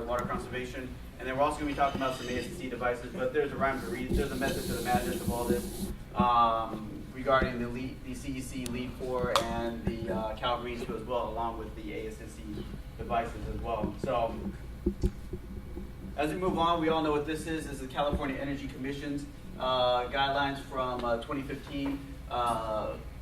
water conservation. And then we're also going to be talking about some ASSE devices, but there's a rhyme to read. There's a method to the madness of all this regarding the CEC Lead 4 and the Cal Green 2 as well, along with the ASSE devices as well. So as we move on, we all know what this is. This is the California Energy Commission's guidelines from 2015.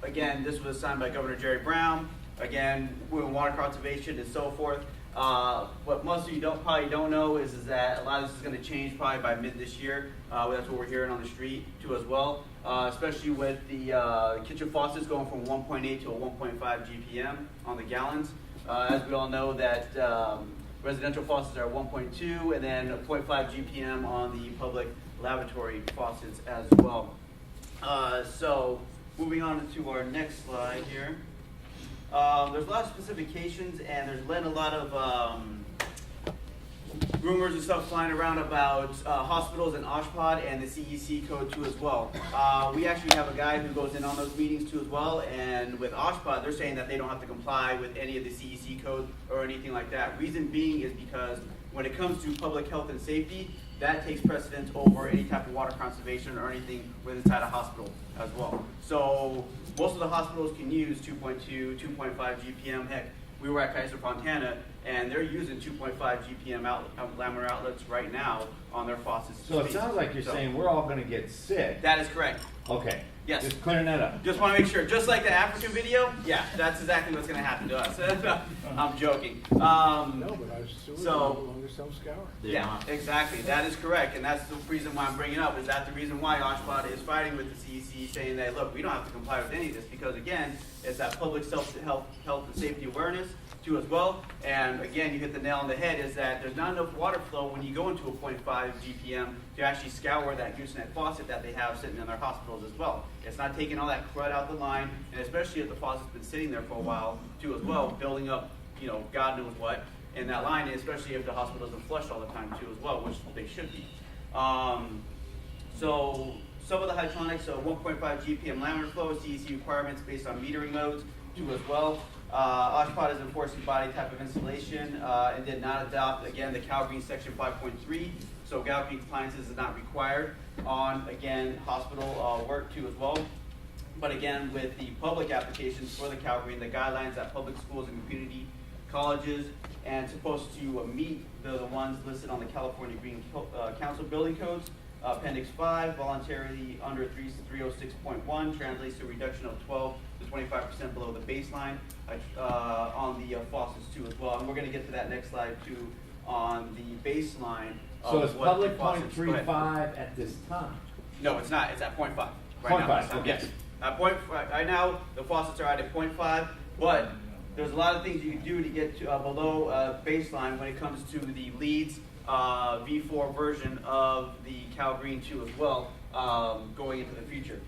Again, this was signed by Governor Jerry Brown. Again, we're in water conservation and so forth. What most of you probably don't know is that a lot of this is going to change probably by mid this year. That's what we're hearing on the street too as well, especially with the kitchen faucets going from 1.8 to a 1.5 GPM on the gallons. As we all know that residential faucets are 1.2 and then a 0.5 GPM on the public lavatory faucets as well. So moving on to our next slide here. There's a lot of specifications, and there's been a lot of rumors and stuff flying around about hospitals and OSHPD and the CEC code too as well. We actually have a guy who goes in on those meetings too as well, and with OSHPD, they're saying that they don't have to comply with any of the CEC code or anything like that. Reason being is because when it comes to public health and safety, that takes precedence over any type of water conservation or anything within inside a hospital as well. So most of the hospitals can use 2.2, 2.5 GPM. Heck, we were at Kaiser Fontana, and they're using 2.5 GPM laminar outlets right now on their faucets. So it sounds like you're saying we're all going to get sick. That is correct. Okay. Yes. Just clearing that up. Just want to make sure. Just like the African video, yeah, that's exactly what's going to happen to us. I'm joking. No, but our sewers so- no longer self-scour. Yeah, exactly. That is correct, and that's the reason why I'm bringing it up. Is that the reason why OSHPD is fighting with the CEC, saying that look, we don't have to comply with any of this because again, it's that public health and safety awareness too as well. And again, you hit the nail on the head. Is that there's not enough water flow when you go into a 0.5 GPM to actually scour that gooseneck faucet that they have sitting in their hospitals as well. It's not taking all that crud out the line, and especially if the faucet's been sitting there for a while too as well, building up, God knows what in that line, especially if the hospital doesn't flush all the time too as well, which they should be. So some of the hydronics, 1.5 GPM laminar flow, CEC requirements based on metering modes too as well. OSHPD is enforcing body type of installation and did not adopt, again, the Cal Green section 5.3. So Cal Green compliances is not required on, again, hospital work too as well. But again, with the public applications for the Cal Green, the guidelines that public schools and community colleges and supposed to meet the ones listed on the California Green Council building codes. Appendix 5, voluntarily under 306.1, translates to a reduction of 12 to 25% below the baseline on the faucets too as well. And we're going to get to that next slide too on the baseline. So it's public 0.35 at this time? No, it's not. It's at 0.5. Right 0.5, now. okay. Yes. At right now, the faucets are at 0.5, but there's a lot of things you can do to get to below baseline when it comes to the leads V4 version of the Cal Green 2 as well, going into the future.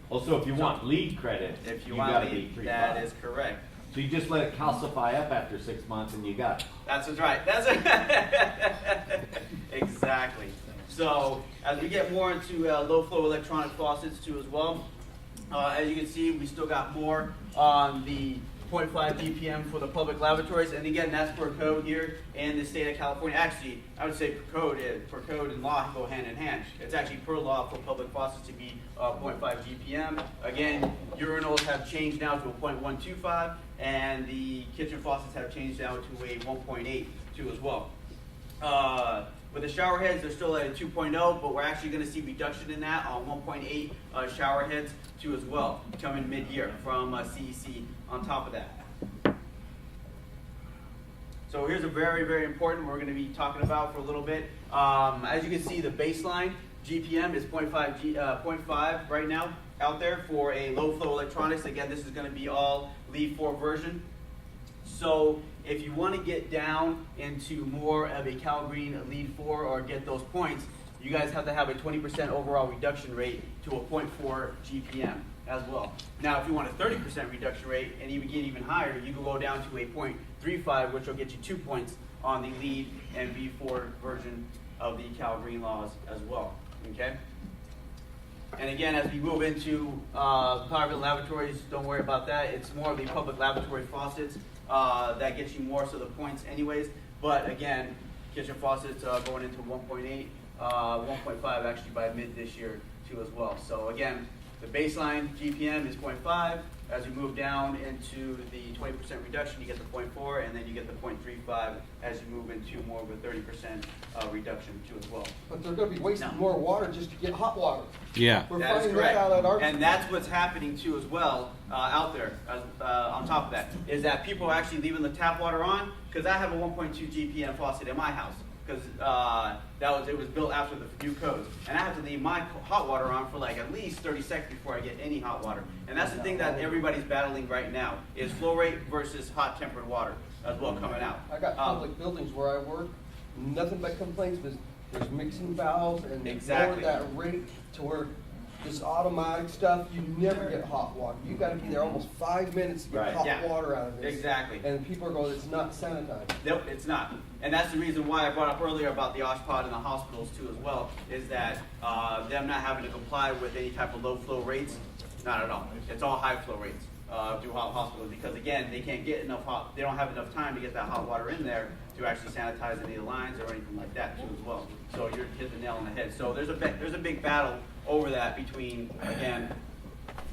Also, if you want lead credit, If you gotta want be lead, that 3.5. is correct. So you just let it calcify up after 6 months and you got it. That's right. That's exactly. So as we get more into low flow electronic faucets too as well, as you can see, we still got more on the 0.5 DPM for the public lavatories, and again, that's per code here in the state of California. Actually, I would say per code and law go hand in hand. It's actually per law for public faucets to be 0.5 GPM. Again, urinals have changed now to a 0.125, and the kitchen faucets have changed now to a 1.8 too as well. With the shower heads, they're still at a 2.0, but we're actually going to see reduction in that on 1.8 shower heads too as well, coming mid-year from CEC on top of that. So here's a very, very important we're going to be talking about for a little bit. As you can see, the baseline GPM is 0.5 right now out there for a low flow electronics. Again, this is going to be all Lead 4 version. So if you want to get down into more of a Cal Green Lead 4 or get those points, you guys have to have a 20% overall reduction rate to a 0.4 GPM as well. Now, if you want a 30% reduction rate and even get even higher, you can go down to a 0.35, which will get you 2 points on the Lead and V4 version of the Cal Green laws as well. Okay. And again, as we move into private lavatories, don't worry about that. It's more of the public lavatory faucets that gets you more so the points anyways. But again, kitchen faucets going into 1.8, 1.5 actually by mid this year too as well. So again, the baseline GPM is 0.5. As you move down into the 20% reduction, you get the 0.4, and then you get the 0.35 as you move into more of a 30% reduction too as well. But they're gonna be wasting more water just to get hot water. Yeah. We're That is finding correct. that out at our. And that's what's happening too as well out there on top of that, is that people are actually leaving the tap water on, because I have a 1.2 GPM faucet in my house, because it was built after the new codes, and I have to leave my hot water on for like at least 30 seconds before I get any hot water. And that's the thing that everybody's battling right now, is flow rate versus hot tempered water as well coming out. I got public buildings where I work, nothing but complaints, there's mixing valves and Exactly. lower that rate to where this automatic stuff, you never get hot water. You gotta be there almost 5 minutes to get Right. hot Yeah. water out of this. Exactly. And people are going, it's not sanitized. Nope, it's not. And that's the reason why I brought up earlier about the OSHPD and the hospitals too as well, is that them not having to comply with any type of low flow rates. Not at all. It's all high flow rates through hospitals, because again, they can't get enough they don't have enough time to get that hot water in there to actually sanitize any of the lines or anything like that too as well. So you're hitting the nail on the head. So there's a big battle over that between, again,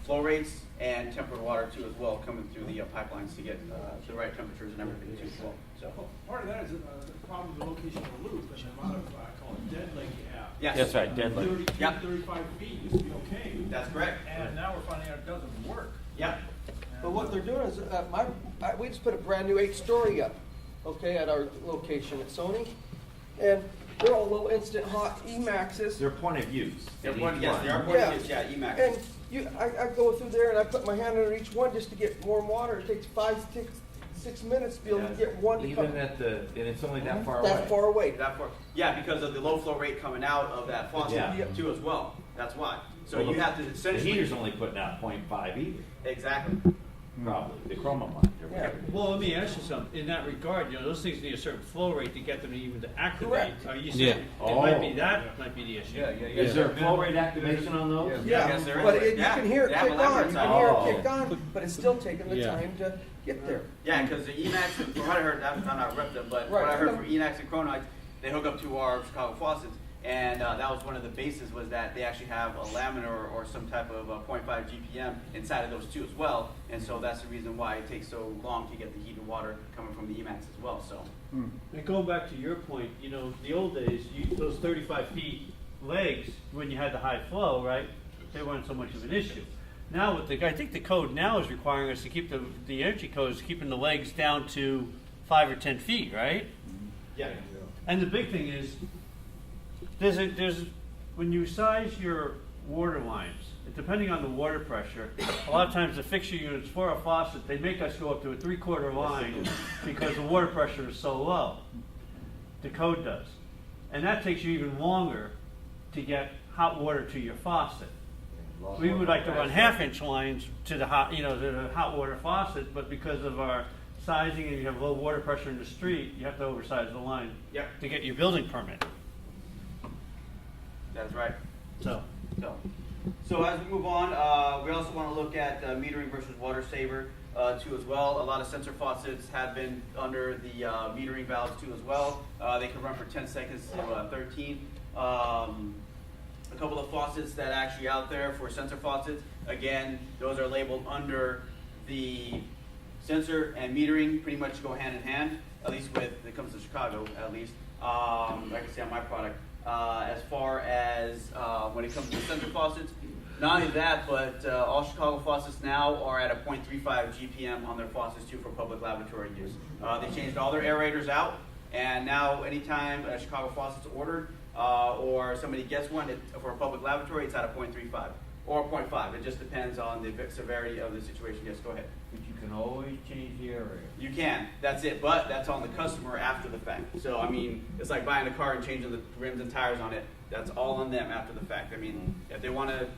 flow rates and tempered water too as well, coming through the pipelines to get the right temperatures and everything too as well. So. Well, part of that is the problem with the location of the loop and the amount of, I call it dead lake you have. Yes. That's right, deadly. 30 Yep. 35 feet used to be okay. That's correct. And now we're finding out it doesn't work. Yep. But what they're doing is, we just put a brand new 8-story up, okay, at our location at Sony. And they're all low instant hot E-Maxes. Their point of use. Yes, in they each one. are Yeah. pointing, yeah, EMAX. And I go through there and I put my hand under each one just to get warm water. It takes 6 minutes to be able to get one to come Even and it's only that far away. that far away. Yeah, because of the low flow rate coming out of that faucet Yeah. too as well. That's why. So Well, you have to The essentially. heater's only putting out 0.5 either, Exactly. probably, the chroma line. or Yeah. whatever. Well, let me ask you something. In that regard, those things need a certain flow rate to get them to even to activate. Correct. Are you Yeah. saying Oh. that might be the issue? Is there a flow rate activation on those? Yeah, Yes, there is. but you Yeah. can hear it Yeah, kick well, that's on. You can inside. hear Oh. it kick on, but it's still taking the Yeah. time to get there. Yeah, because the EMAX, from what I heard, I'm not rep them, but what Right. I heard for EMAX and Chronite, they hook up to our Chicago faucets, and that was one of the bases, was that they actually have a laminar or some type of 0.5 GPM inside of those two as well, and so that's the reason why it takes so long to get the heated water coming from the EMAX as well. So And going back to your point, the old days, those 35 feet legs, when you had the high flow, right, they weren't so much of an issue. Now, I think the code now is requiring us to keep the energy code is keeping the legs down to 5 or 10 feet, right? yeah, And the big thing is, there's when you size your water lines, depending on the water pressure, a lot of times the fixture units for a faucet, they make us go up to a 3/4 line because the water pressure is so low. The code does. And that takes you even longer to get hot water to your faucet. We would like to run 1/2-inch lines to the hot water faucet, but because of our sizing and you have low water pressure in the street, you have to oversize the line Yep. to get your building permit. that's right. So, So as we move on, we also want to look at metering versus water saver too as well. A lot of sensor faucets have been under the metering valves too as well. They can run for 10 seconds to 13. A couple of faucets that are actually out there for sensor faucets, again, those are labeled under the sensor and metering, pretty much go hand in hand, at least when it comes to Chicago, at least. I can say on my product. As far as when it comes to sensor faucets, not only that, but all Chicago faucets now are at a 0.35 GPM on their faucets too for public laboratory use. They changed all their aerators out, and now anytime a Chicago faucet's ordered or somebody gets one for a public laboratory, it's at a 0.35 or 0.5. It just depends on the severity of the situation. Yes, go ahead. But you can always change the area. You can, that's it, but that's on the customer after the fact. So, I mean, it's like buying a car and changing the rims and tires on it. That's all on them after the fact. I mean, if they want to